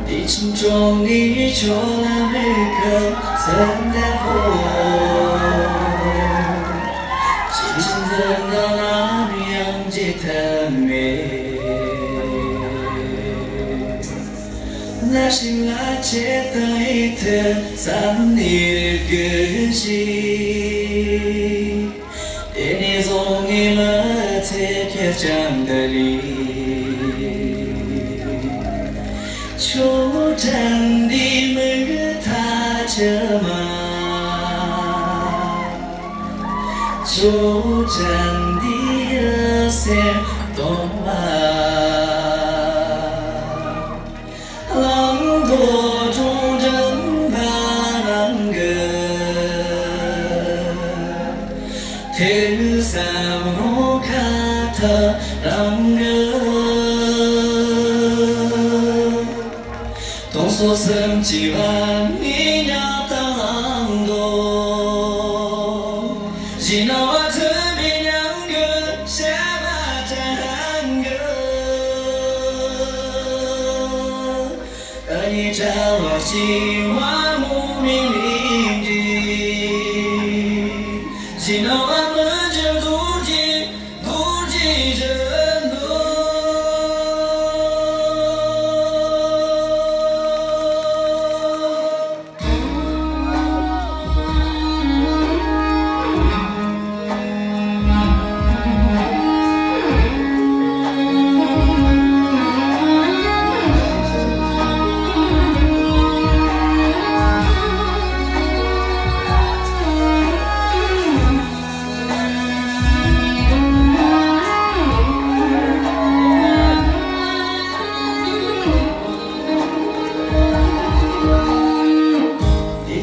你心中依旧那每个曾在过，记得那样记得美，那心来记得一天三年个心，对你总一么贴贴讲的理。 초장 님을 타져마 초장 니어세 동마 랑도 종전 바람그 대삼로 카타 랑그 동서生几万米呀当多，只那我特别两个下巴站个，而你找我希望无名邻居，只那我们就独记着。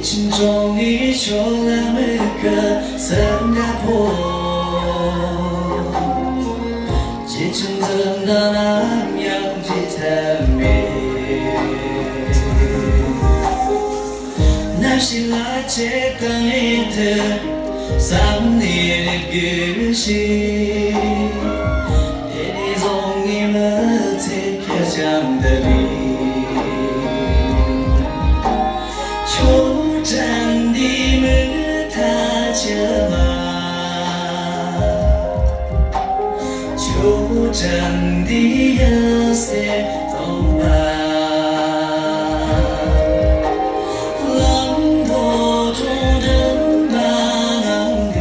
心中依旧那每个曾打破，结成的那样吉他美，那是那结当一的三年的个性，夜里总你们在开讲的里。 잔디물 타져마 조잔디여세 동마 랑도 조른 바람그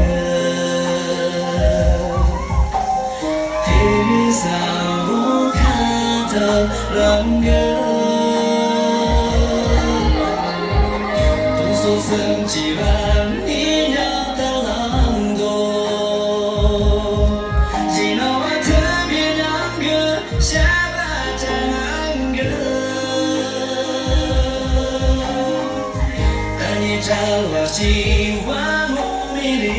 대사로 가던 랑그 曾几万你鸟到浪多，只那我特别两个下巴站个，而你找我喜欢无名邻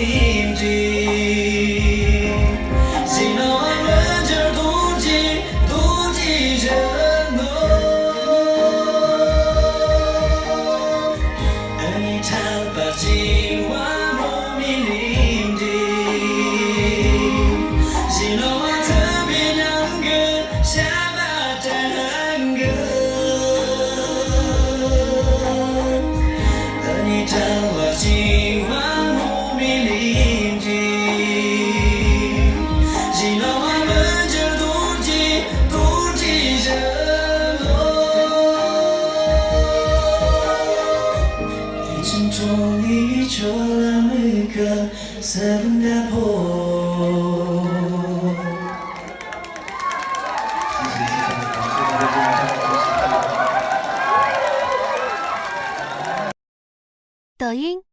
居，只那我们就独记着我。 今晚无名邻居，只那我特别两个下巴站个，而你找我今晚无名邻居，只那我们就独记着我，你心中。 依旧那每个曾打破。抖音。